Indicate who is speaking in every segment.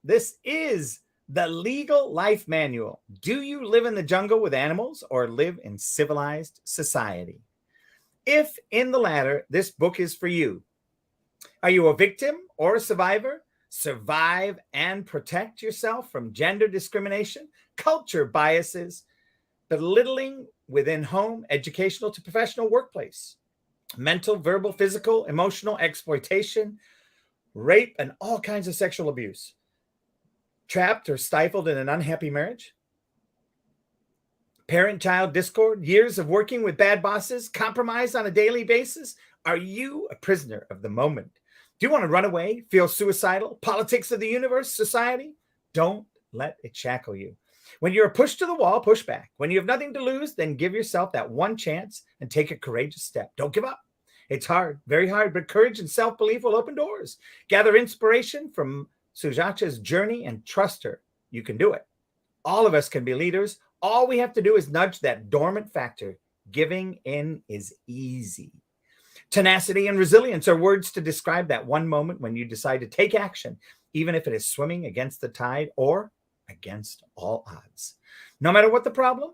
Speaker 1: This is the Legal Life Manual. Do you live in the jungle with animals or live in civilized society? If in the latter, this book is for you. Are you a victim or a survivor? Survive and protect yourself from gender discrimination, culture biases, belittling within home, educational to professional workplace, mental, verbal, physical, emotional exploitation, rape, and all kinds of sexual abuse. Trapped or stifled in an unhappy marriage, parent-child discord, years of working with bad bosses, compromise on a daily basis. Are you a prisoner of the moment? Do you want to run away, feel suicidal, politics of the universe, society? Don't let it shackle you. When you're pushed to the wall, push back. When you have nothing to lose, then give yourself that one chance and take a courageous step. Don't give up. It's hard, very hard, but courage and self-belief will open doors. Gather inspiration from SUJATA's journey and trust her. You can do it. All of us can be leaders. All we have to do is nudge that dormant factor. Giving in is easy. Tenacity and resilience are words to describe that one moment when you decide to take action, even if it is swimming against the tide or against all odds. No matter what the problem,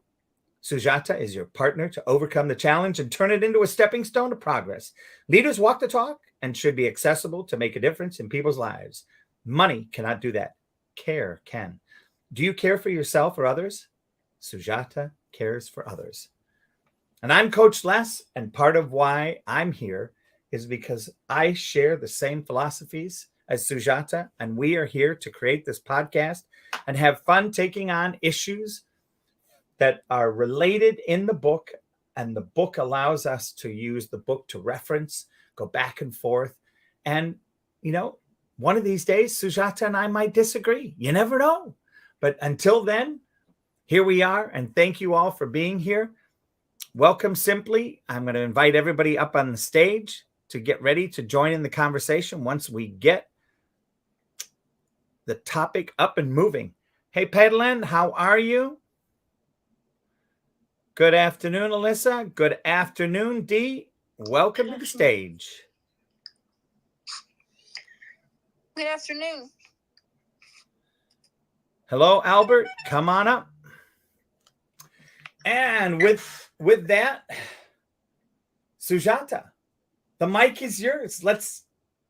Speaker 1: SUJATA is your partner to overcome the challenge and turn it into a stepping stone to progress. Leaders walk the talk and should be accessible to make a difference in people's lives. Money cannot do that. Care can. Do you care for yourself or others? SUJATA cares for others. And I'm Coach Les, and part of why I'm here is because I share the same philosophies as SUJATA, and we are here to create this podcast and have fun taking on issues that are related in the book, and the book allows us to use the book to reference, go back and forth. And, one of these days, SUJATA and I might disagree. You never know. But until then, here we are, and thank you all for being here. Welcome, Simply. I'm going to invite everybody up on the stage to get ready to join in the conversation once we get the topic up and moving. Hey, Pedlin, how are you? Good afternoon, Alyssa. Good afternoon, Dee. Welcome to the stage.
Speaker 2: Good afternoon.
Speaker 1: Hello, Albert. Come on up. And with that, SUJATA, the mic is yours.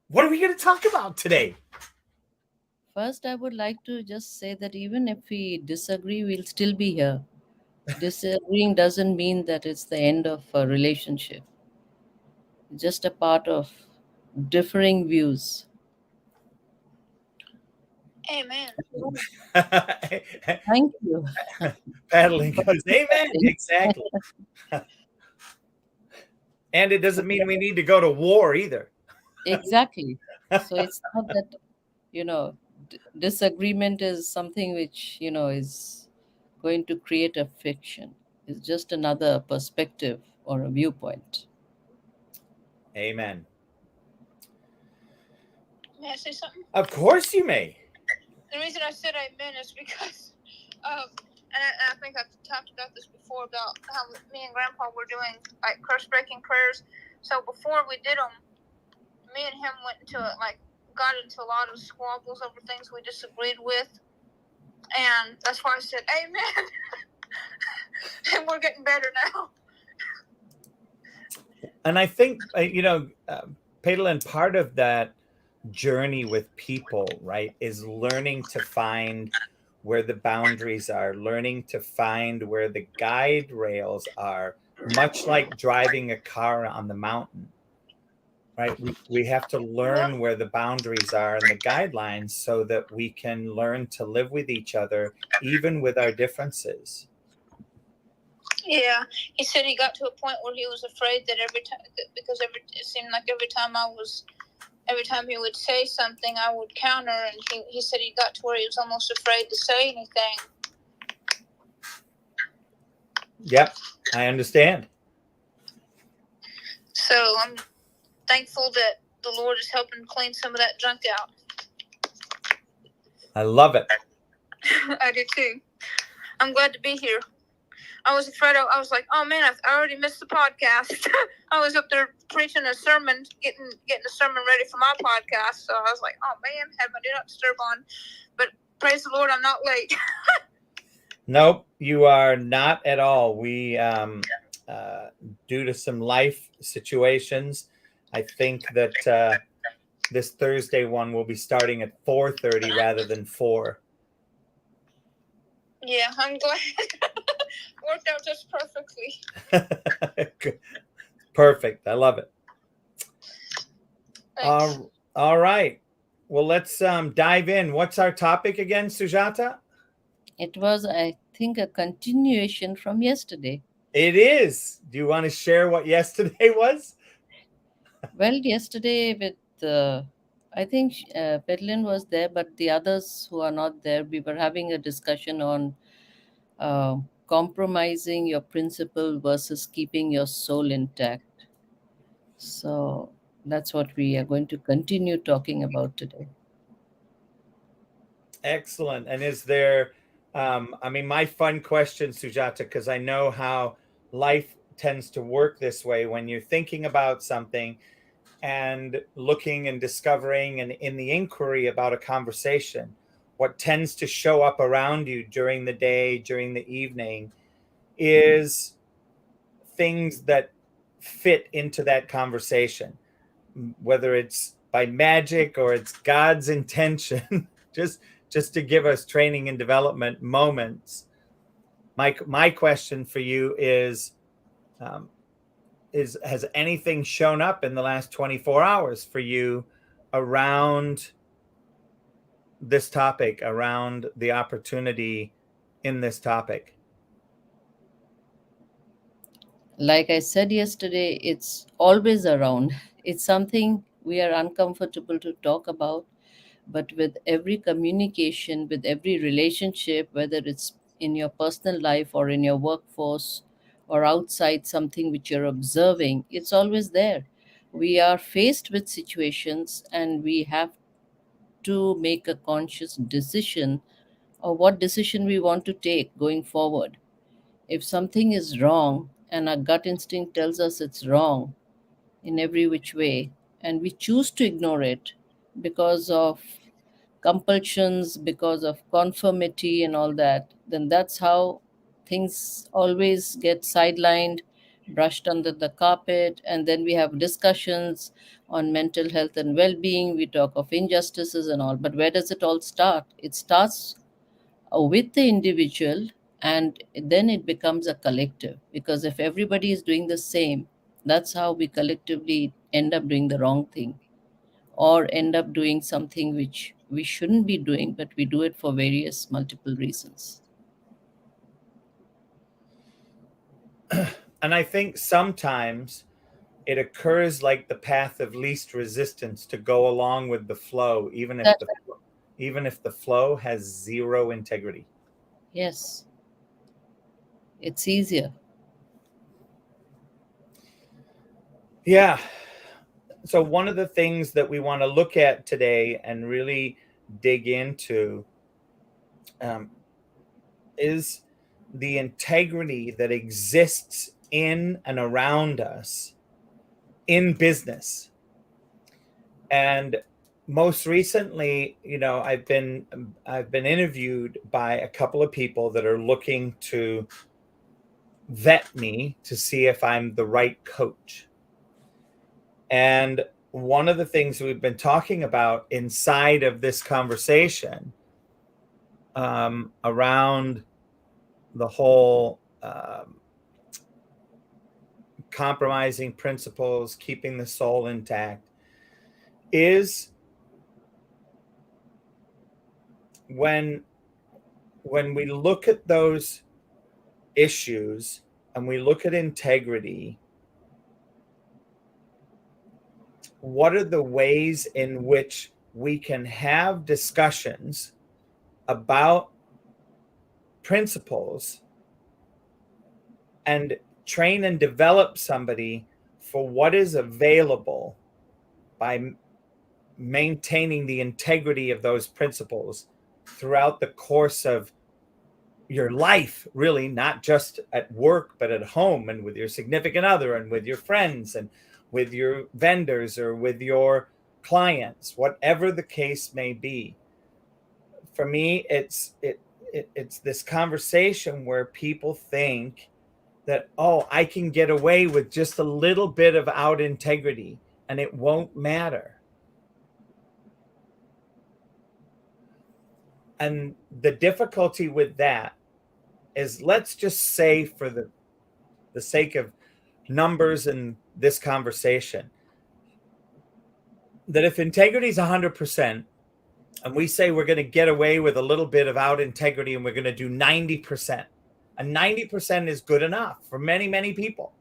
Speaker 1: What are we going to talk about today?
Speaker 3: First, I would like to just say that even if we disagree, we'll still be here. Disagreeing doesn't mean that it's the end of a relationship. It's just a part of differing views.
Speaker 2: Amen.
Speaker 3: Thank you.
Speaker 1: Paddling goes, amen. Exactly. And it doesn't mean we need to go to war either.
Speaker 3: Exactly. So it's not that, disagreement is something which, is going to create a fiction. It's just another perspective or a viewpoint.
Speaker 1: Amen.
Speaker 2: May I say something?
Speaker 1: Of course you may.
Speaker 2: The reason I said amen is because, and I think I've talked about this before about how me and Grandpa were doing like curse-breaking prayers. So before we did them, me and him got into a lot of squabbles over things we disagreed with, and that's why I said amen. And we're getting better now.
Speaker 1: And I think, Pedalin, part of that journey with people, right, is learning to find where the boundaries are, learning to find where the guide rails are, much like driving a car on the mountain, right? We have to learn where the boundaries are and the guidelines so that we can learn to live with each other, even with our differences.
Speaker 2: Yeah, he said he got to a point where he was afraid that it seemed like every time he would say something, I would counter, and he said he got to where he was almost afraid to say anything.
Speaker 1: Yep, I understand.
Speaker 2: So I'm thankful that the Lord is helping clean some of that junk out.
Speaker 1: I love it.
Speaker 2: I do too. I'm glad to be here. I was afraid. I was like, oh man, I already missed the podcast. I was up there preaching a sermon, getting the sermon ready for my podcast. So I was like, oh man, had my do not disturb on. But praise the Lord, I'm not late.
Speaker 1: Nope, you are not at all. We, due to some life situations, I think that this Thursday one will be starting at 4:30 rather than 4.
Speaker 2: Yeah, I'm glad. Worked out just perfectly.
Speaker 1: Perfect. I love it.
Speaker 2: Thanks.
Speaker 1: All right. Well, let's dive in. What's our topic again, Sujata?
Speaker 3: It was, I think, a continuation from yesterday.
Speaker 1: It is. Do you want to share what yesterday was?
Speaker 3: Well, yesterday with, I think Pedlin was there, but the others who are not there, we were having a discussion on compromising your principle versus keeping your soul intact. So that's what we are going to continue talking about today.
Speaker 1: Excellent. And is there, I mean, my fun question, Sujata, because I know how life tends to work this way when you're thinking about something and looking and discovering and in the inquiry about a conversation, what tends to show up around you during the day, during the evening, is things that fit into that conversation, whether it's by magic or it's God's intention, just to give us training and development moments. My question for you is has anything shown up in the last 24 hours for you around this topic, around the opportunity in this topic?
Speaker 3: Like I said yesterday, it's always around. It's something we are uncomfortable to talk about, but with every communication, with every relationship, whether it's in your personal life or in your workforce or outside something which you're observing, it's always there. We are faced with situations and we have to make a conscious decision or what decision we want to take going forward. If something is wrong and our gut instinct tells us it's wrong in every which way, and we choose to ignore it because of compulsions, because of conformity and all that, then that's how things always get sidelined, brushed under the carpet, and then we have discussions on mental health and well being. We talk of injustices and all, but where does it all start? It starts with the individual, and then it becomes a collective, because if everybody is doing the same, that's how we collectively end up doing the wrong thing or end up doing something which we shouldn't be doing, but we do it for various multiple reasons.
Speaker 1: And I think sometimes it occurs like the path of least resistance to go along with the flow,
Speaker 3: That,
Speaker 1: even if the flow has zero integrity.
Speaker 3: yes, it's easier.
Speaker 1: Yeah. So one of the things that we want to look at today and really dig into is the integrity that exists in and around us in business. And most recently, I've been interviewed by a couple of people that are looking to vet me to see if I'm the right coach. And one of the things we've been talking about inside of this conversation, around the whole compromising principles, keeping the soul intact, is when we look at those issues and we look at integrity, what are the ways in which we can have discussions about principles and train and develop somebody for what is available by maintaining the integrity of those principles throughout the course of your life, really, not just at work, but at home and with your significant other and with your friends and with your vendors or with your clients, whatever the case may be. for me, it's this conversation where people think that, oh, I can get away with just a little bit of out integrity and it won't matter. And the difficulty with that is, let's just say, for the sake of numbers in this conversation, that if integrity is 100%, and we say we're going to get away with a little bit of out integrity and we're going to do 90%, and 90% is good enough for many, many people.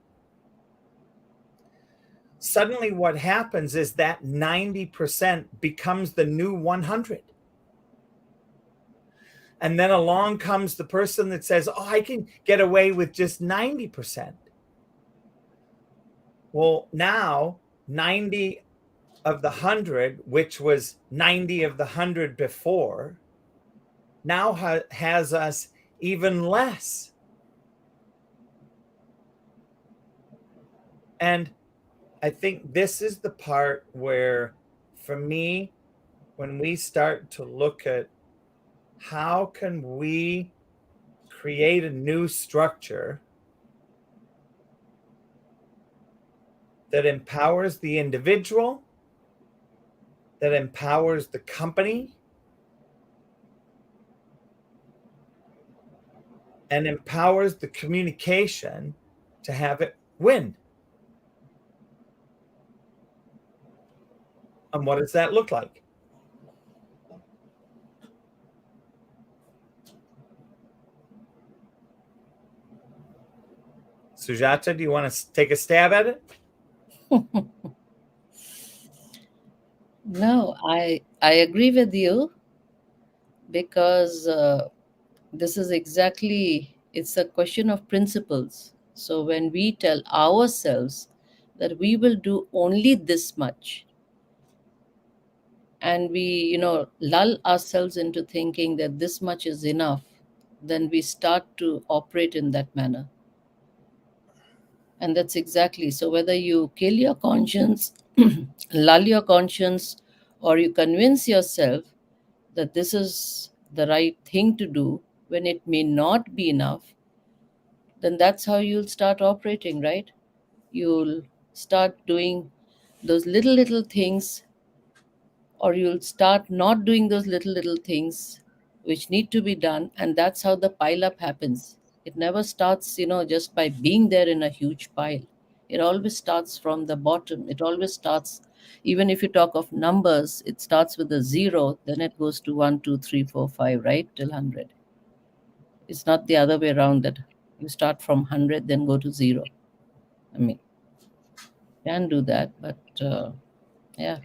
Speaker 1: Suddenly what happens is that 90% becomes the new 100. And then along comes the person that says, oh, I can get away with just 90%. Well, now 90 of the 100, which was 90 of the 100 before, now has us even less. And I think this is the part where, for me, when we start to look at how can we create a new structure that empowers the individual, that empowers the company, and empowers the communication to have it win. And what does that look like? Sujata, do you want to take a stab at it?
Speaker 3: No, I agree with you, because this is exactly, it's a question of principles. So when we tell ourselves that we will do only this much, and we, lull ourselves into thinking that this much is enough, then we start to operate in that manner. And that's exactly, so whether you kill your conscience, lull your conscience, or you convince yourself that this is the right thing to do when it may not be enough, then that's how you'll start operating, right? You'll start doing those little things, or you'll start not doing those little things which need to be done, and that's how the pile up happens. It never starts, just by being there in a huge pile. It always starts from the bottom. It always starts, even if you talk of numbers, it starts with a 0, then it goes to 1, 2, 3, 4, 5, right, till 100. It's not the other way around, that you start from 100 then go to 0. I mean, can do that, but yeah.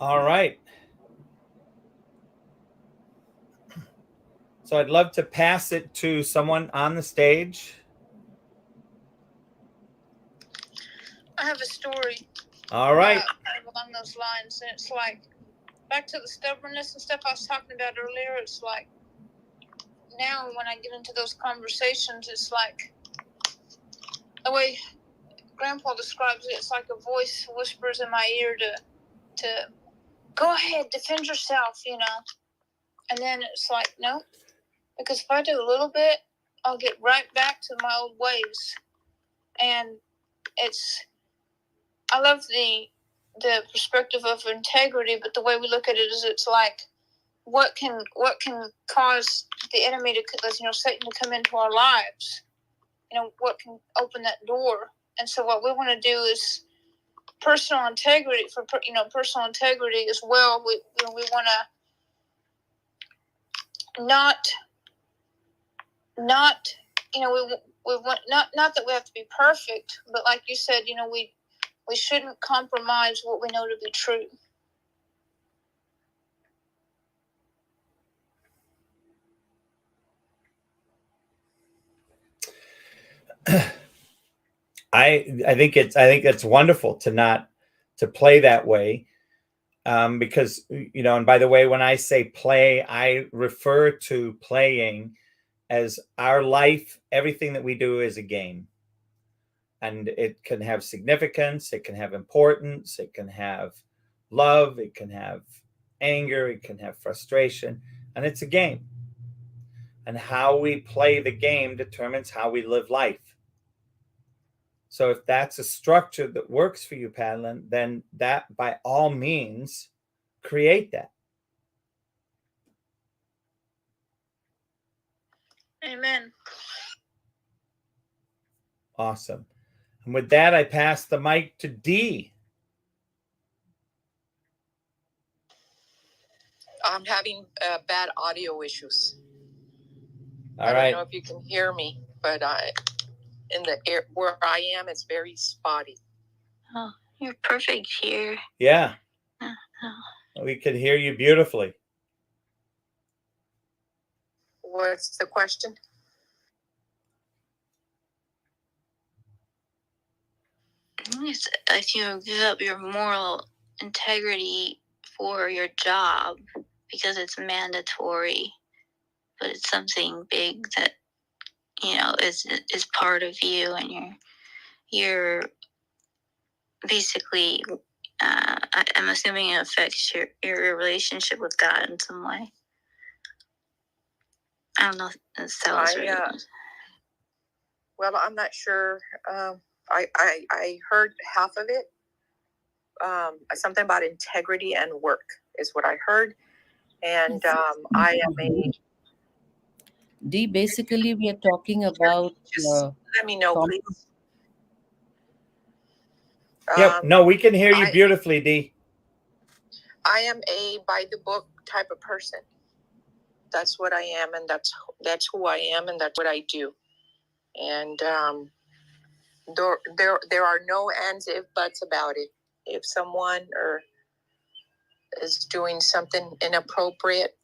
Speaker 1: All right. So I'd love to pass it to someone on the stage.
Speaker 2: I have a story.
Speaker 1: All right.
Speaker 2: Along those lines, and it's like back to the stubbornness and stuff I was talking about earlier. It's like now when I get into those conversations, it's like the way Grandpa describes it. It's like a voice whispers in my ear to go ahead, defend yourself, And then it's like, no, because if I do a little bit, I'll get right back to my old ways. And I love the perspective of integrity, but the way we look at it is, it's like, what can cause the enemy to, Satan to come into our lives? What can open that door? And so what we want to do is personal integrity, personal integrity as well. We want to not we want not that we have to be perfect, but like you said, we shouldn't compromise what we know to be true.
Speaker 1: I think it's wonderful to play that way, because and by the way, when I say play, I refer to playing as our life. Everything that we do is a game, and it can have significance, it can have importance, it can have love, it can have anger, it can have frustration, and it's a game. And how we play the game determines how we live life. So if that's a structure that works for you, Padlin, then that by all means create that.
Speaker 2: Amen.
Speaker 1: Awesome. And with that, I pass the mic to D.
Speaker 4: I'm having bad audio issues.
Speaker 1: All right.
Speaker 4: I don't know if you can hear me, but in the air where I am, it's very spotty.
Speaker 2: Oh, you're perfect here.
Speaker 1: Yeah.
Speaker 2: Oh.
Speaker 1: We can hear you beautifully.
Speaker 4: What's the question?
Speaker 2: If you give up your moral integrity for your job because it's mandatory, but it's something big that is part of you, and you're basically I'm assuming it affects your relationship with God in some way. I don't know if that was right.
Speaker 4: Well, I'm not sure. I heard half of it. Something about integrity and work is what I heard. And I am a...
Speaker 3: D, basically we are talking about...
Speaker 4: Just let me know, please.
Speaker 1: Yep. No, we can hear you beautifully, D.
Speaker 4: I am a by-the-book type of person. That's what I am, and that's who I am, and that's what I do. And there are no ands, if, buts about it. If someone is doing something inappropriate,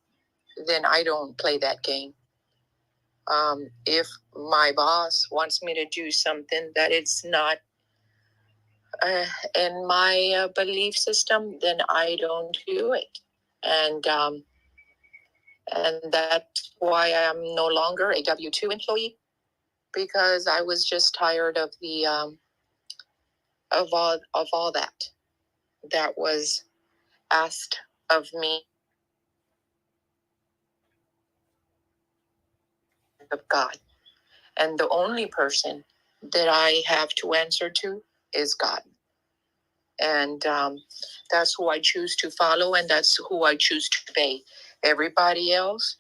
Speaker 4: then I don't play that game. If my boss wants me to do something that it's not in my belief system, then I don't do it. And that's why I'm no longer a W-2 employee, because I was just tired of the of all that was asked of me of God. And the only person that I have to answer to is God. And that's who I choose to follow, and that's who I choose to obey. Everybody else,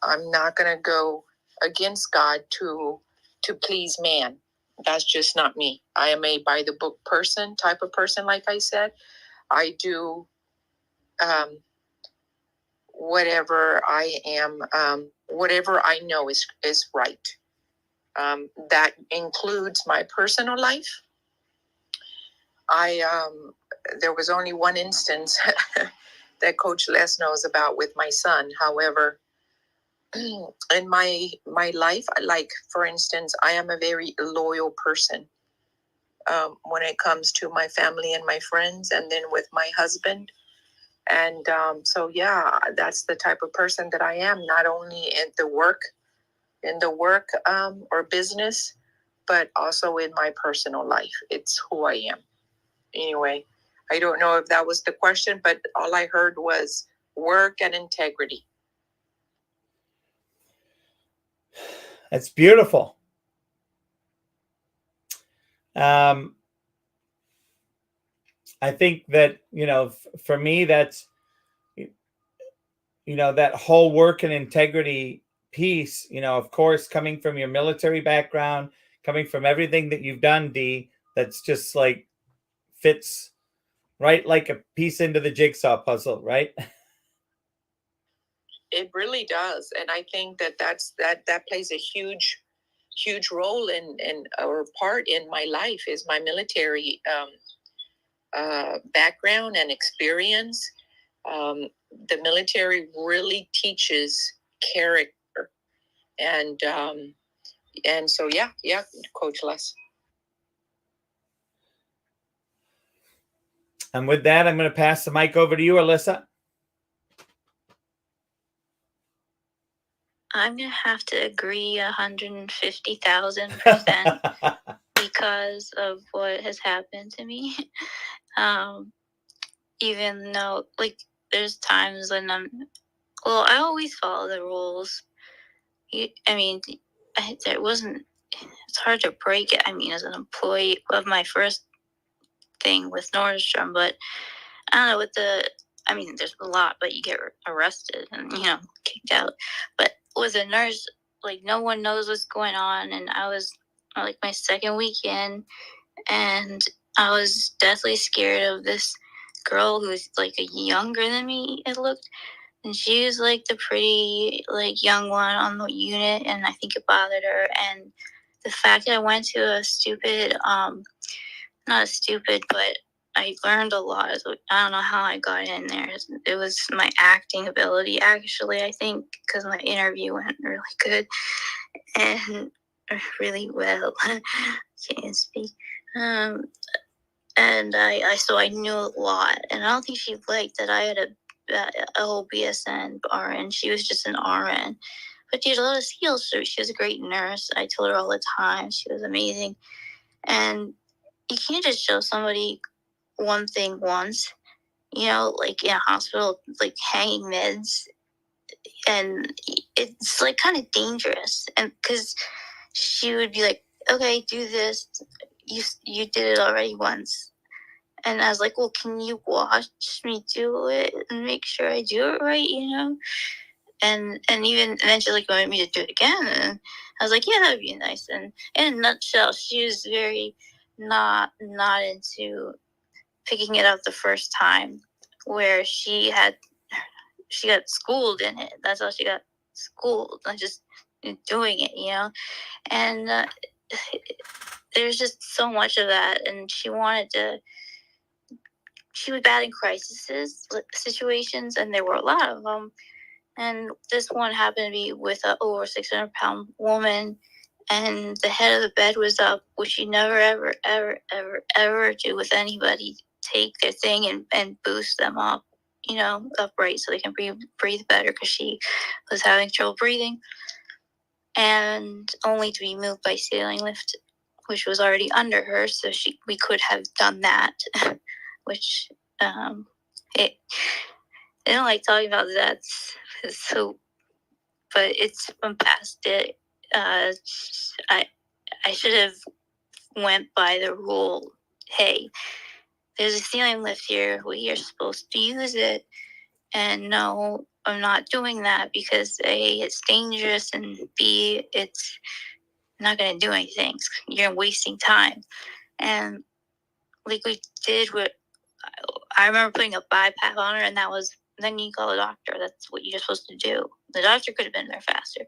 Speaker 4: I'm not going to go against God to please man. That's just not me. I am a by the book type of person, like I said. I do whatever I am, whatever I know is right. That includes my personal life. There was only one instance that Coach Les knows about with my son. However, in my life, like, for instance, I am a very loyal person when it comes to my family and my friends, and then with my husband. And so, yeah, that's the type of person that I am, not only in the work or business, but also in my personal life. It's who I am. Anyway, I don't know if that was the question, but all I heard was work and integrity.
Speaker 1: That's beautiful. I think that, for me, that's, that whole work and integrity piece, of course, coming from your military background, coming from everything that you've done, D, that's just like fits right like a piece into the jigsaw puzzle, right?
Speaker 4: It really does. And I think that plays a huge role in or part in my life, is my military background and experience. The military really teaches character, and so yeah, Coach Les.
Speaker 1: And with that, I'm going to pass the mic over to you, Alyssa.
Speaker 2: I'm going to have to agree 150,000% because of what has happened to me. even though, like, there's times when I always follow the rules. There wasn't, it's hard to break it. I mean, as an employee of my first thing with Nordstrom, but I don't know, there's a lot, but you get arrested and, kicked out. But with a nurse, like, no one knows what's going on. And I was, like, my second weekend, and I was deathly scared of this girl who's, like, younger than me, it looked. And she was, like, the pretty, like, young one on the unit, and I think it bothered her. And the fact that I went to a stupid, not stupid, but I learned a lot. I don't know how I got in there. It was my acting ability, actually, I think, because my interview went really good and really well. Can't speak. And so I knew a lot. And I don't think she liked that I had a whole BSN RN. She was just an RN. But she had a lot of skills. So she was a great nurse. I told her all the time. She was amazing. And you can't just show somebody one thing once, like in a hospital, like hanging meds. And it's, like, kind of dangerous. And because she would be like, okay, do this. You did it already once. And I was like, well, can you watch me do it and make sure I do it right, And even eventually wanted me to do it again. And I was like, yeah, that'd be nice. And in a nutshell, she was very not into picking it up the first time, where she got schooled in it. That's how she got schooled, not just doing it, And there's just so much of that. And she was bad in crisis situations, and there were a lot of them. And this one happened to be with an over 600-pound woman, and the head of the bed was up, which you never, ever, ever, ever, ever do with anybody. Take their thing and boost them up, upright, so they can breathe better, because she was having trouble breathing, and only to be moved by ceiling lift, which was already under her. So we could have done that, which I don't like talking about that. So, but I'm past it. I should have went by the rule. Hey, there's a ceiling lift here. We are supposed to use it. And no, I'm not doing that, because A, it's dangerous, and B, it's not going to do anything. You're wasting time. And, like, we did what I remember, putting a BiPAP on her, and then you call a doctor. That's what you're supposed to do. The doctor could have been there faster.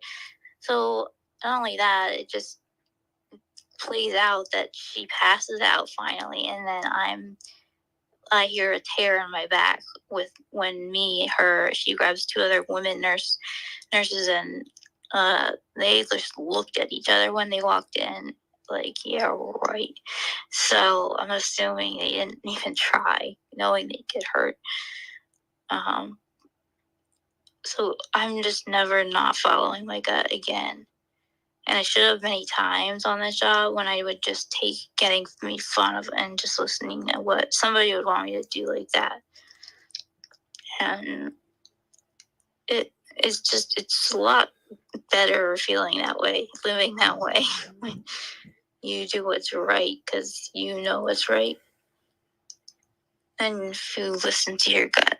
Speaker 2: So not only that, it just plays out that she passes out finally, and then I hear a tear in my back when she grabs two other women nurses, and they just looked at each other when they walked in, like, yeah, right. So I'm assuming they didn't even try, knowing they'd get hurt. So I'm just never not following my gut again. And I should have many times on this job, when I would just take getting made fun of and just listening to what somebody would want me to do like that. And it's a lot better feeling that way, living that way. You do what's right because you know what's right. And if you listen to your gut,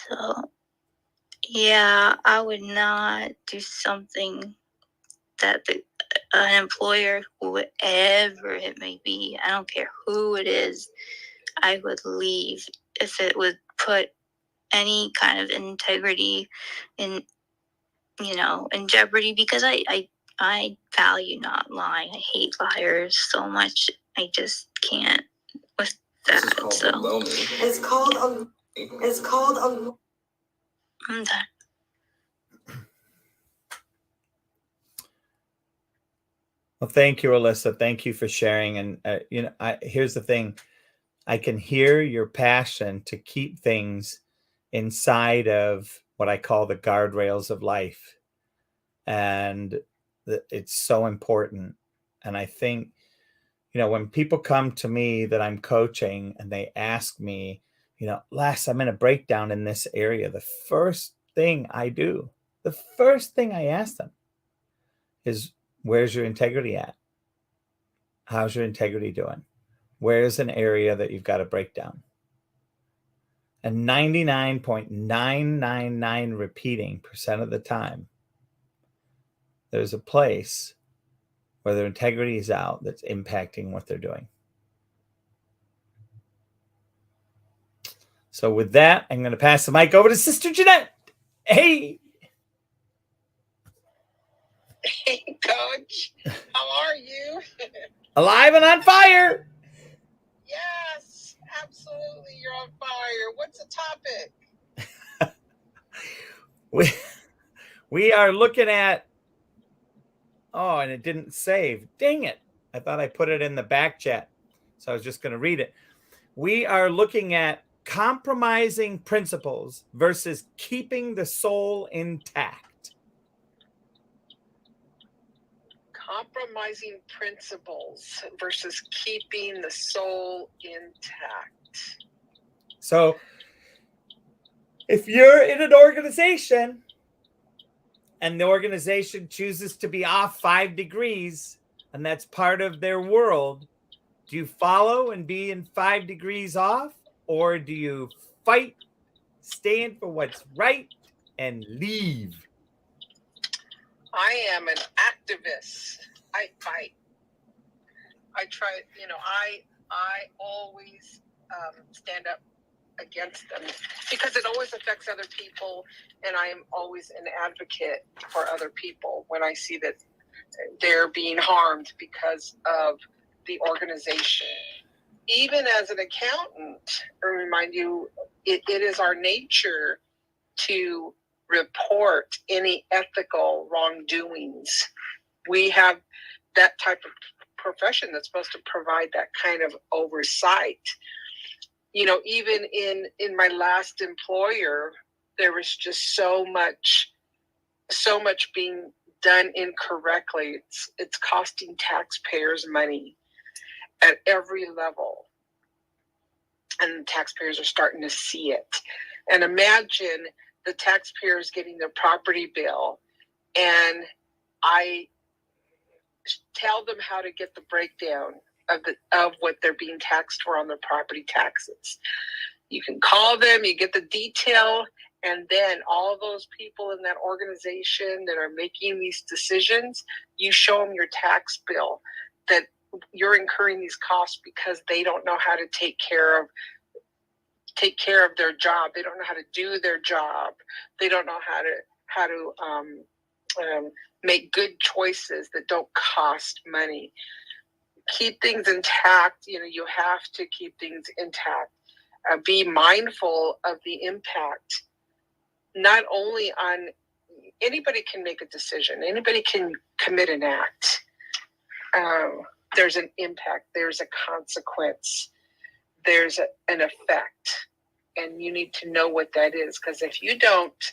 Speaker 2: So, yeah, I would not do something that an employer, whoever it may be, I don't care who it is, I would leave if it would put any kind of integrity in jeopardy, because I value not lying. I hate liars so much. I just can't with that. It's called I'm done.
Speaker 1: Well, thank you, Alyssa. Thank you for sharing. And here's the thing: I can hear your passion to keep things inside of what I call the guardrails of life, and it's so important. And I think When people come to me that I'm coaching and they ask me, Les, I'm in a breakdown in this area, the first thing I ask them is, where's your integrity at? How's your integrity doing? Where's an area that you've got to break down? And 99.999 repeating percent of the time, there's a place where their integrity is out that's impacting what they're doing. So with that, I'm going to pass the mic over to Sister Jeanette. Hey.
Speaker 5: Hey, Coach. How are you?
Speaker 1: Alive and on fire.
Speaker 5: Yes, absolutely. You're on fire. What's the topic?
Speaker 1: We are looking at, and it didn't save. Dang it. I thought I put it in the back chat. So I was just going to read it. We are looking at compromising principles versus keeping the soul intact.
Speaker 5: Compromising principles versus keeping the soul intact.
Speaker 1: So if you're in an organization and the organization chooses to be off 5 degrees, and that's part of their world, do you follow and be in 5 degrees off? Or do you fight, stand for what's right, and leave?
Speaker 5: I am an activist. I fight. I try, I always stand up against them because it always affects other people, and I am always an advocate for other people when I see that they're being harmed because of the organization. Even as an accountant, I remind you, it is our nature to report any ethical wrongdoings. We have that type of profession that's supposed to provide that kind of oversight. Even in my last employer, there was just so much being done incorrectly. It's costing taxpayers money at every level, and taxpayers are starting to see it. And imagine the taxpayers getting their property bill, and I tell them how to get the breakdown of what they're being taxed for on their property taxes. You can call them, you get the detail, and then all of those people in that organization that are making these decisions, you show them your tax bill that you're incurring these costs because they don't know how to take care of their job. They don't know how to do their job. They don't know how to make good choices that don't cost money. Keep things intact. You have to keep things intact. Be mindful of the impact. Not only on anybody can make a decision. Anybody can commit an act. There's an impact. There's a consequence. There's an effect. And you need to know what that is, because if you don't,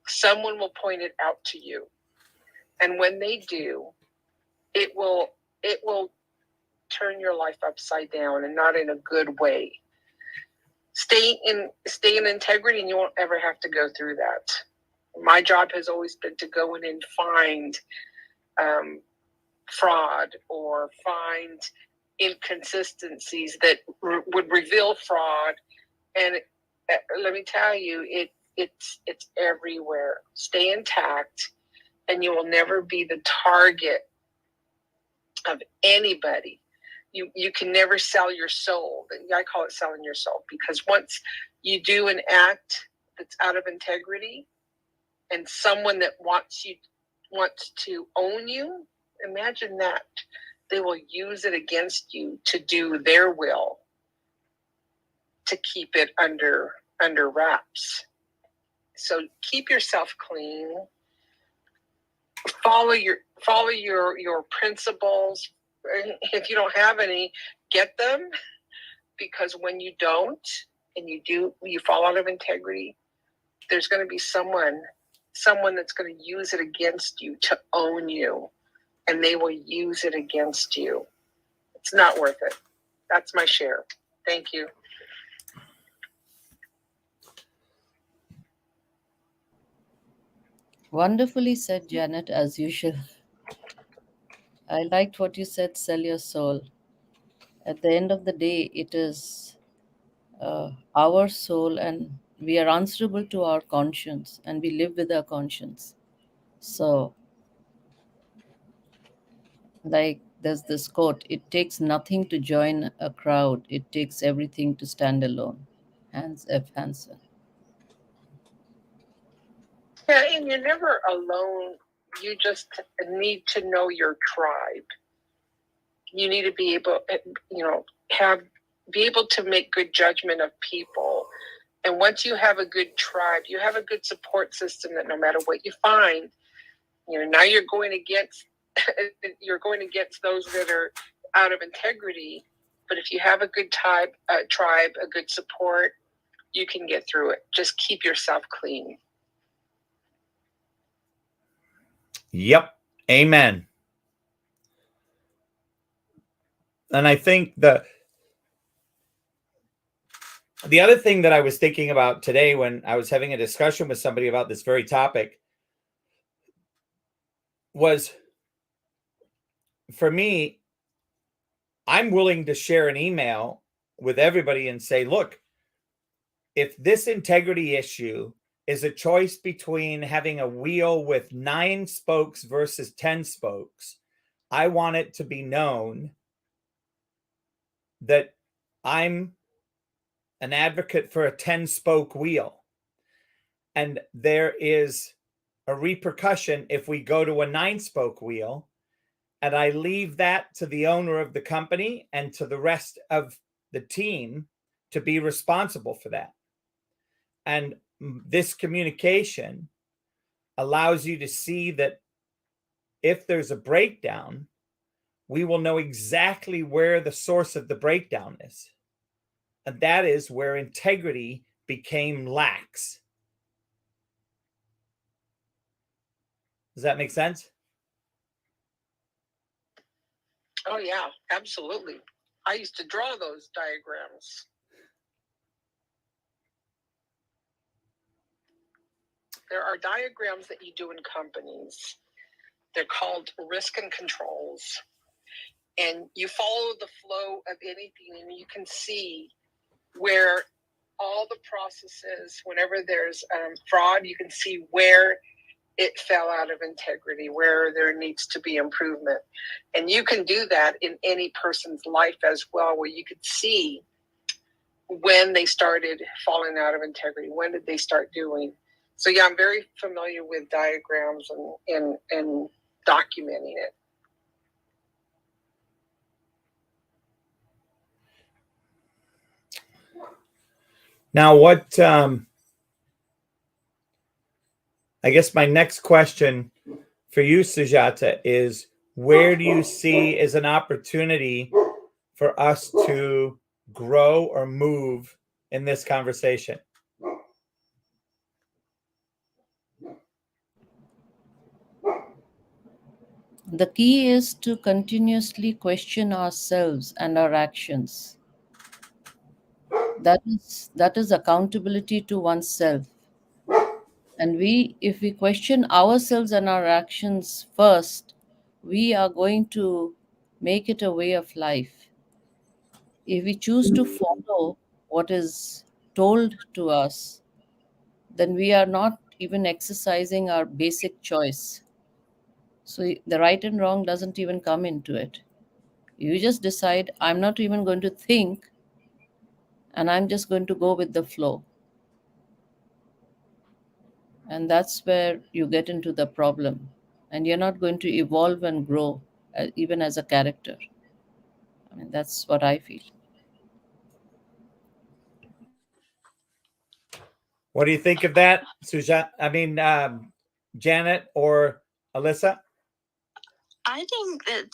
Speaker 5: someone will point it out to you. And when they do, it will turn your life upside down, and not in a good way. Stay in integrity, and you won't ever have to go through that. My job has always been to go in and find fraud or find inconsistencies that would reveal fraud. And let me tell you, it's everywhere. Stay intact, and you will never be the target of anybody. You can never sell your soul. I call it selling your soul, because once you do an act that's out of integrity, and someone that wants to own you, imagine that. They will use it against you to do their will, to keep it under wraps. So keep yourself clean. Follow your principles. If you don't have any, get them, because when you don't, and you fall out of integrity, there's going to be someone that's going to use it against you to own you, and they will use it against you. It's not worth it. That's my share. Thank you.
Speaker 3: Wonderfully said, Janet, as usual. I liked what you said, sell your soul. At the end of the day, it is our soul, and we are answerable to our conscience, and we live with our conscience. So, like there's this quote, it takes nothing to join a crowd, it takes everything to stand alone. Hans F. Hansen.
Speaker 5: Yeah, and you're never alone. You just need to know your tribe. You need to be able, be able to make good judgment of people. And once you have a good tribe, you have a good support system that no matter what you find, now you're going against those that are out of integrity. But if you have a good tribe, a good support, you can get through it. Just keep yourself clean.
Speaker 1: Yep. Amen. And I think the other thing that I was thinking about today when I was having a discussion with somebody about this very topic was, for me, I'm willing to share an email with everybody and say, look, if this integrity issue is a choice between having a wheel with 9 spokes versus 10 spokes, I want it to be known that I'm an advocate for a 10-spoke wheel. And there is a repercussion if we go to a 9-spoke wheel, and I leave that to the owner of the company and to the rest of the team to be responsible for that. And this communication allows you to see that if there's a breakdown, we will know exactly where the source of the breakdown is. And that is where integrity became lax. Does that make sense?
Speaker 5: Oh, yeah, absolutely. I used to draw those diagrams. There are diagrams that you do in companies. They're called risk and controls. And you follow the flow of anything, and you can see where all the processes, whenever there's fraud, you can see where it fell out of integrity, where there needs to be improvement. And you can do that in any person's life as well, where you could see when they started falling out of integrity. When did they start doing? So yeah, I'm very familiar with diagrams and documenting it.
Speaker 1: Now, what I guess my next question for you, Sujata, is where do you see as an opportunity for us to grow or move in this conversation?
Speaker 3: The key is to continuously question ourselves and our actions. That is accountability to oneself. And if we question ourselves and our actions first, we are going to make it a way of life. If we choose to follow what is told to us, then we are not even exercising our basic choice. So the right and wrong doesn't even come into it. You just decide, I'm not even going to think, and I'm just going to go with the flow. And that's where you get into the problem. And you're not going to evolve and grow, even as a character. I mean, that's what I feel.
Speaker 1: What do you think of that, Sujata? Janet or Alyssa?
Speaker 2: I think that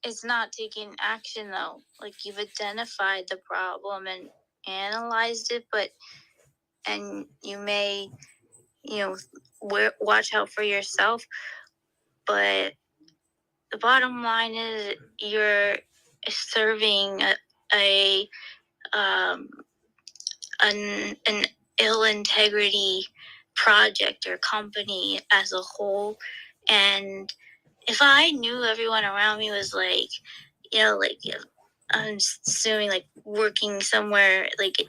Speaker 2: it's not taking action though. Like you've identified the problem and analyzed it, and you may, watch out for yourself. But the bottom line is serving an ill integrity project or company as a whole. And if I knew everyone around me was like, I'm assuming like working somewhere like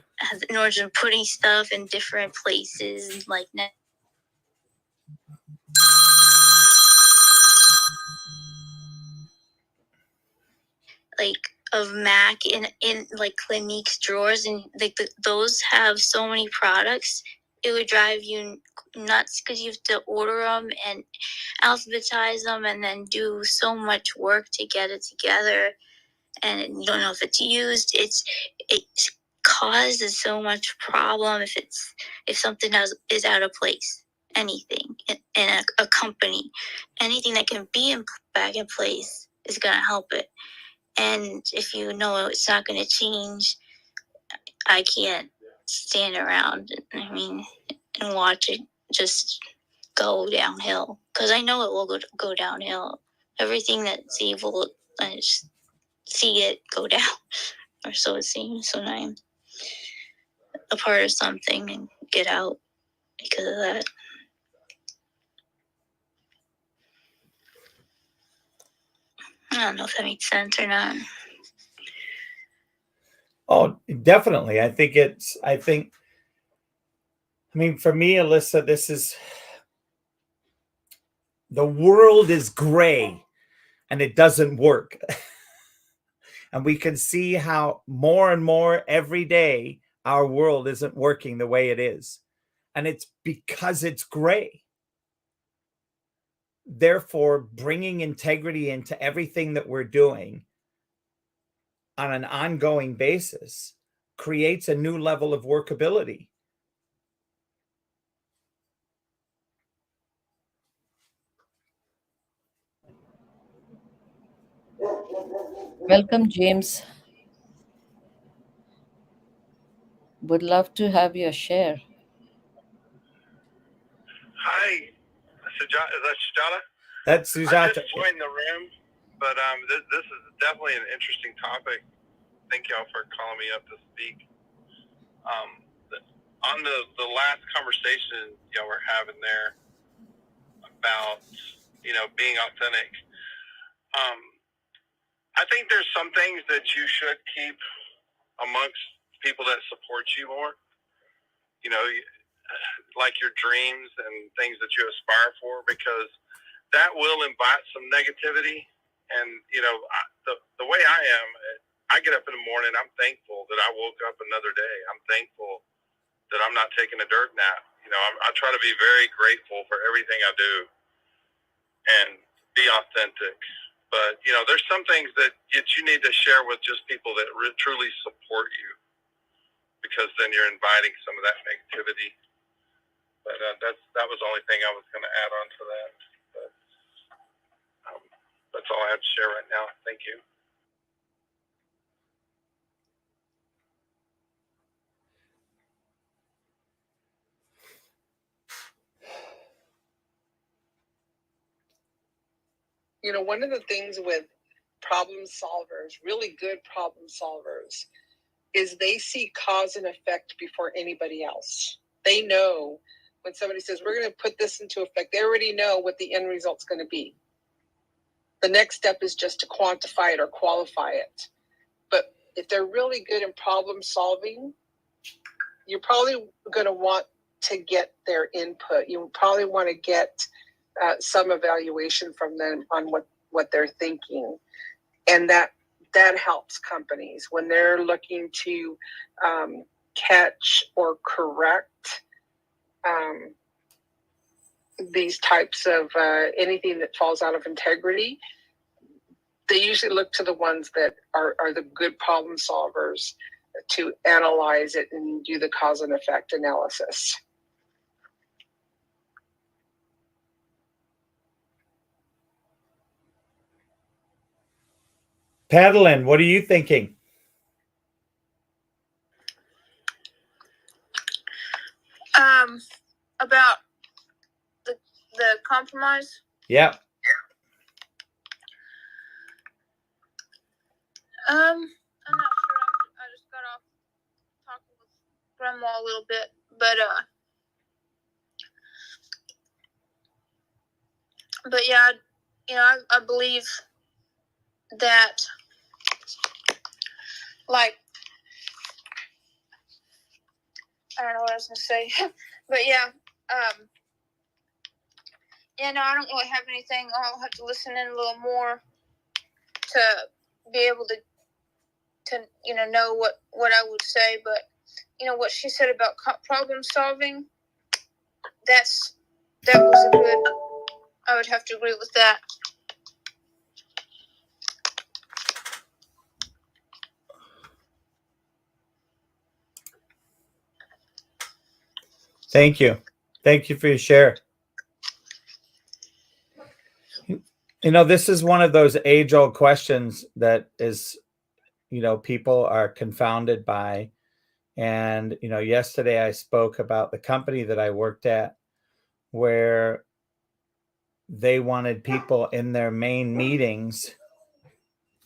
Speaker 2: in order to putting stuff in different places, like of Mac in like Clinique's drawers, and like those have so many products, it would drive you nuts because you have to order them and alphabetize them and then do so much work to get it together, and you don't know if it's used. It causes so much problem if something is out of place. Anything in a company, anything that can be back in place is going to help it. And if you know it's not going to change, I can't stand around, and watch it just go downhill. Because I know it will go downhill. Everything that's evil, I just see it go down. Or so it seems when I'm a part of something and get out because of that. I don't know if that makes sense or not.
Speaker 1: Oh, definitely. I mean, for me, Alyssa, the world is gray and it doesn't work. And we can see how more and more every day our world isn't working the way it is. And it's because it's gray. Therefore, bringing integrity into everything that we're doing on an ongoing basis creates a new level of workability.
Speaker 3: Welcome, James. Would love to have your share.
Speaker 6: Hi, SUJATA. Is that SUJATA?
Speaker 1: That's
Speaker 6: I
Speaker 1: SUJATA.
Speaker 6: just joined the room, but this is definitely an interesting topic. Thank y'all for calling me up to speak. On the last conversation y'all were having there about being authentic, I think there's some things that you should keep amongst people that support you more. Like your dreams and things that you aspire for, because that will invite some negativity. And the way I am, I get up in the morning, I'm thankful that I woke up another day. I'm thankful that I'm not taking a dirt nap. I try to be very grateful for everything I do and be authentic. But there's some things that you need to share with just people that truly support you, because then you're inviting some of that negativity. But that was the only thing I was going to add on to that. But that's all I have to share right now. Thank you.
Speaker 5: One of the things with problem solvers, really good problem solvers, is they see cause and effect before anybody else. They know when somebody says, we're going to put this into effect, they already know what the end result's going to be. The next step is just to quantify it or qualify it. But if they're really good in problem solving, you're probably going to want to get their input. You probably want to get some evaluation from them on what they're thinking. And that helps companies when they're looking to catch or correct these types of anything that falls out of integrity. They usually look to the ones that are the good problem solvers to analyze it and do the cause and effect analysis.
Speaker 1: Padeline, what are you thinking?
Speaker 2: About the compromise.
Speaker 1: Yeah.
Speaker 2: I'm not sure. I just got off talking with Grandma a little bit, but yeah, I believe that, like, I don't know what I was gonna say, but yeah, no, I don't really have anything. I'll have to listen in a little more to be able to know what I would say. But what she said about problem solving, that was a good. I would have to agree with that.
Speaker 1: Thank you. Thank you for your share. This is one of those age-old questions that is, people are confounded by. And, yesterday I spoke about the company that I worked at where they wanted people in their main meetings.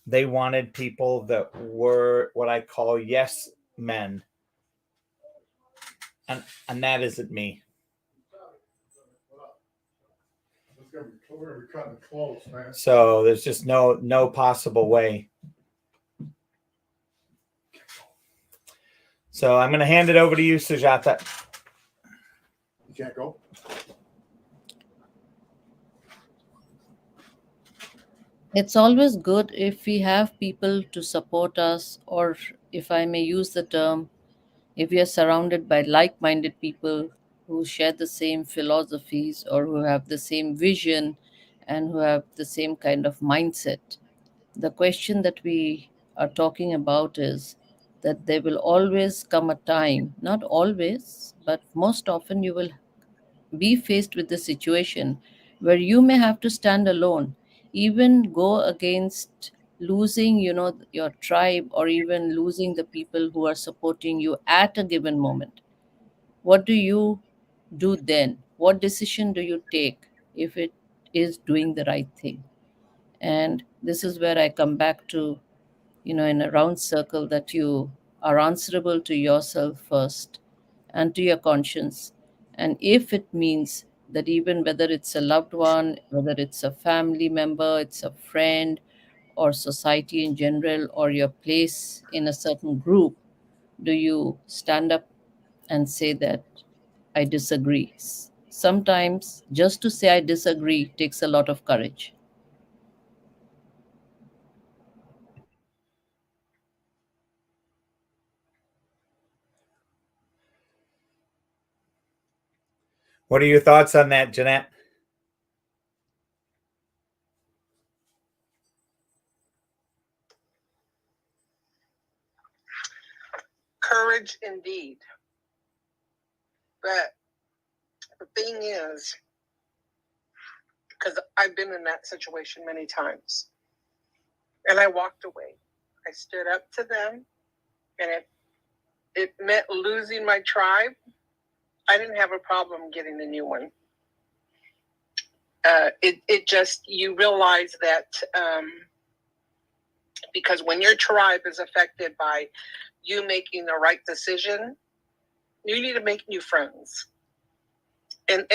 Speaker 1: They wanted people that were what I call yes men. And that isn't me. So there's just no possible way. So I'm going to hand it over to you, Sujata.
Speaker 7: You can't go.
Speaker 3: It's always good if we have people to support us, or if I may use the term, if we are surrounded by like minded people who share the same philosophies or who have the same vision and who have the same kind of mindset. The question that we are talking about is that there will always come a time, not always, but most often you will be faced with the situation where you may have to stand alone, even go against losing your tribe, or even losing the people who are supporting you at a given moment. What do you do then? What decision do you take if it is doing the right thing? And this is where I come back to, in a round circle, that you are answerable to yourself first and to your conscience. And if it means that, even whether it's a loved one, whether it's a family member, it's a friend, or society in general, or your place in a certain group, do you stand up and say that I disagree? Sometimes just to say I disagree takes a lot of courage.
Speaker 1: What are your thoughts on that, Jeanette?
Speaker 5: Courage indeed. But the thing is, because I've been in that situation many times, and I walked away. I stood up to them, and it meant losing my tribe. I didn't have a problem getting a new one. It just, you realize that because when your tribe is affected by you making the right decision, you need to make new friends. And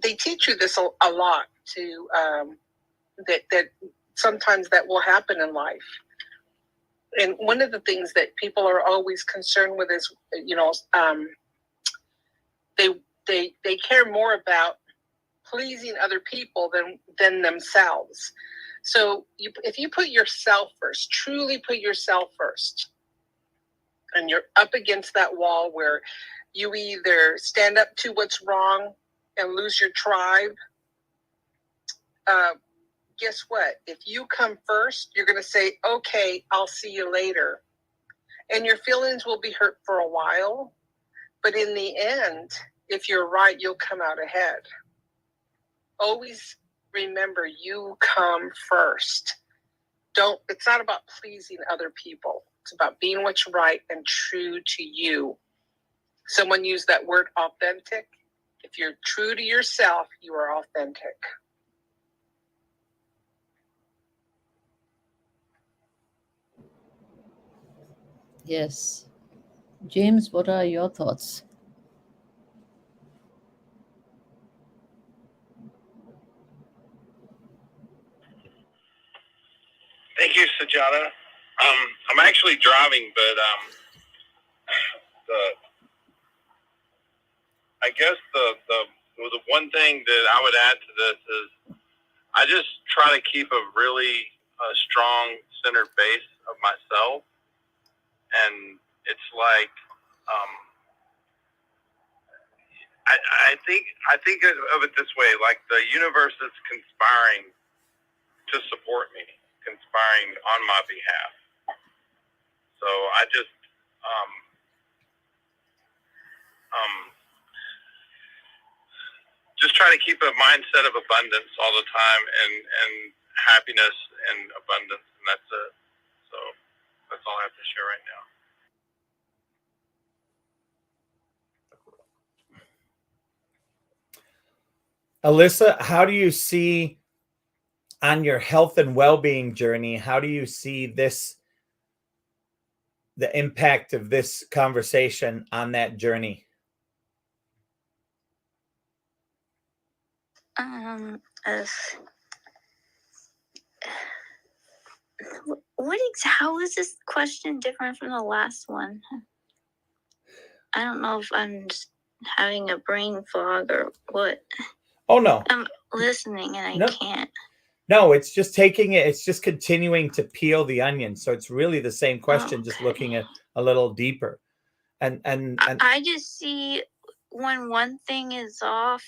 Speaker 5: they teach you this a lot too, that sometimes that will happen in life. And one of the things that people are always concerned with is, they care more about pleasing other people than themselves. So if you put yourself first, truly put yourself first, and you're up against that wall where you either stand up to what's wrong and lose your tribe, guess what? If you come first, you're going to say, okay, I'll see you later. And your feelings will be hurt for a while. But in the end, if you're right, you'll come out ahead. Always remember, you come first. It's not about pleasing other people. It's about being what's right and true to you. Someone used that word authentic. If you're true to yourself, you are authentic.
Speaker 3: Yes. James, what are your thoughts?
Speaker 6: Thank you, Sujata. I'm actually driving, but I guess the one thing that I would add to this is I just try to keep a really strong centered base of myself, and it's like I think of it this way: like the universe is conspiring to support me, conspiring on my behalf. So I just try to keep a mindset of abundance all the time, and happiness and abundance, and that's it. So that's all I have to share right now.
Speaker 1: Alyssa, how do you see on your health and well-being journey, how do you see this, the impact of this conversation on that journey?
Speaker 8: How is this question different from the last one? I don't know if I'm just having a brain fog or what.
Speaker 1: Oh, no.
Speaker 8: I'm listening and I can't.
Speaker 1: No, it's just taking it. It's just continuing to peel the onion. So it's really the same question, just looking at a little deeper. And
Speaker 8: I just see when one thing is off,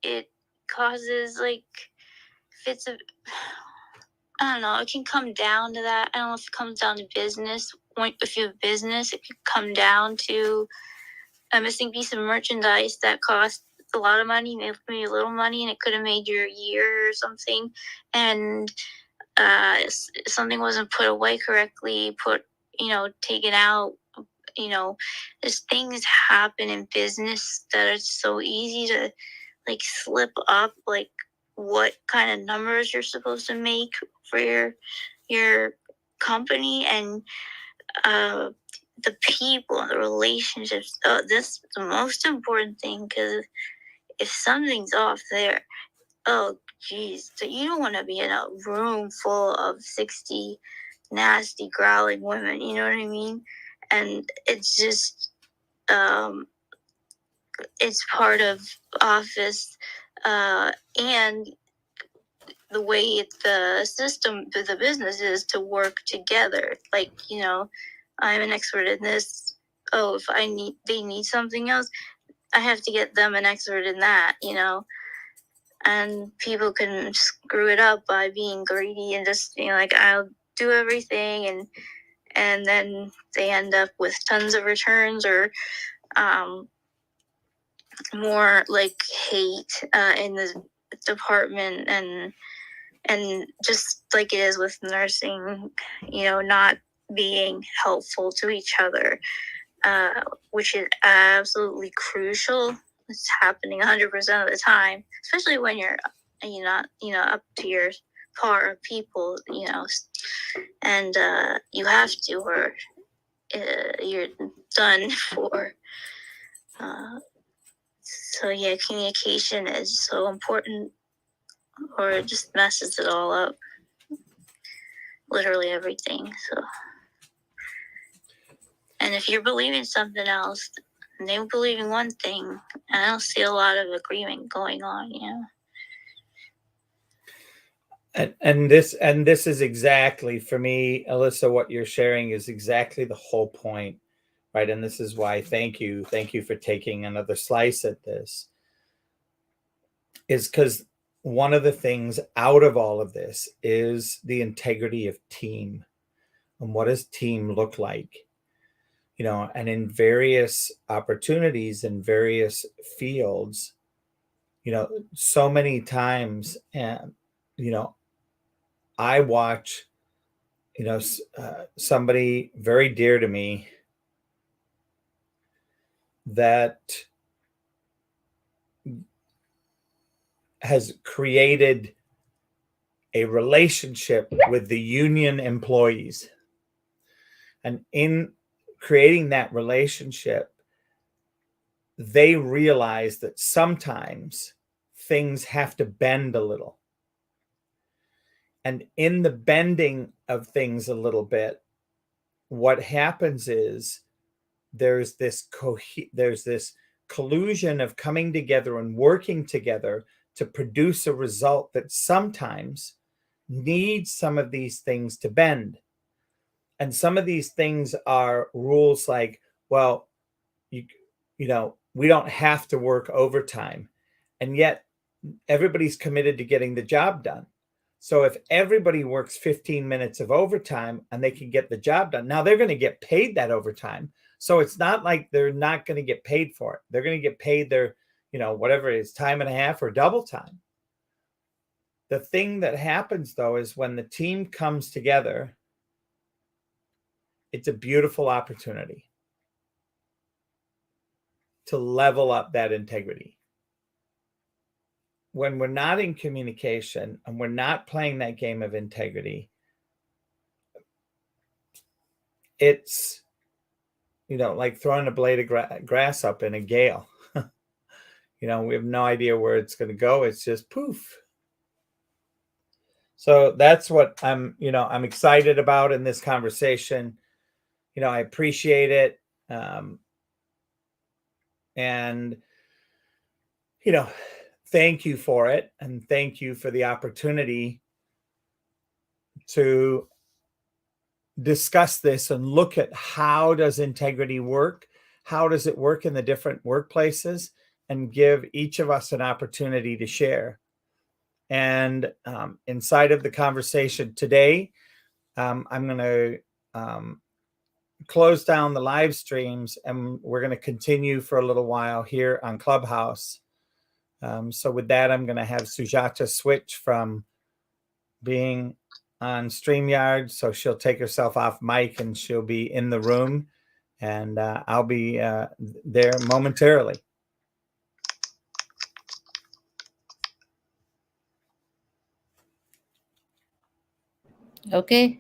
Speaker 8: it causes like fits of, I don't know, it can come down to that. I don't know if it comes down to business. If you have business, it could come down to a missing piece of merchandise that cost a lot of money, maybe a little money, and it could have made your year or something. And something wasn't put away correctly, taken out. There's things happen in business that are so easy to like slip up, like what kind of numbers you're supposed to make for your company, and the people and the relationships. This is the most important thing, because if something's off there, oh geez, so you don't want to be in a room full of 60 nasty growling women, you know what I mean? And it's just it's part of office, and the way the system, the business is to work together. Like, I'm an expert in this. Oh, if they need something else, I have to get them an expert in that, and people can screw it up by being greedy and just being like, I'll do everything. And then they end up with tons of returns, or more like hate in the department, and just like it is with nursing, not being helpful to each other, which is absolutely crucial. It's happening 100% of the time, especially when you're not, up to your par of people, and you have to, or you're done for. So yeah, communication is so important, or it just messes it all up. Literally everything. So, and if you're believing something else, and they believe in one thing, I don't see a lot of agreement going on,
Speaker 1: And this is exactly, for me, Alyssa, what you're sharing is exactly the whole point, right? And this is why thank you for taking another slice at this, is because one of the things out of all of this is the integrity of team. And what does team look like? And in various opportunities in various fields, so many times, and I watch, somebody very dear to me that has created a relationship with the union employees. And in creating that relationship, they realize that sometimes things have to bend a little. And in the bending of things a little bit, what happens is there's this collusion of coming together and working together to produce a result that sometimes needs some of these things to bend. And some of these things are rules like, well, you know, we don't have to work overtime. And yet everybody's committed to getting the job done. So if everybody works 15 minutes of overtime and they can get the job done, now they're going to get paid that overtime. So it's not like they're not going to get paid for it. They're going to get paid their, you know, whatever it is, time and a half or double time. The thing that happens, though, is when the team comes together, it's a beautiful opportunity to level up that integrity. When we're not in communication and we're not playing that game of integrity, it's, you know, like throwing a blade of grass up in a gale. You know, we have no idea where it's going to go. It's just poof. So that's what I'm excited about in this conversation. You know, I appreciate it. And, you know, thank you for it. And thank you for the opportunity to discuss this and look at how does integrity work? How does it work in the different workplaces? And give each of us an opportunity to share. And inside of the conversation today, I'm going to close down the live streams, and we're going to continue for a little while here on Clubhouse. So with that, I'm going to have Sujata switch from being on StreamYard. So she'll take herself off mic and she'll be in the room, and I'll be there momentarily.
Speaker 3: Okay.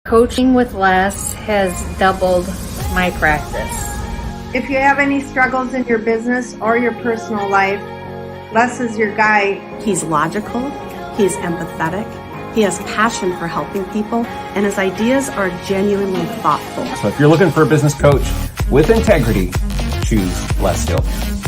Speaker 9: Coaching with Les has doubled my practice.
Speaker 10: If you have any struggles in your business or your personal life, Les is your guy.
Speaker 11: He's logical, he's empathetic, he has passion for helping people, and his ideas are genuinely thoughtful.
Speaker 12: So if you're looking for a business coach with integrity, choose Les Hill.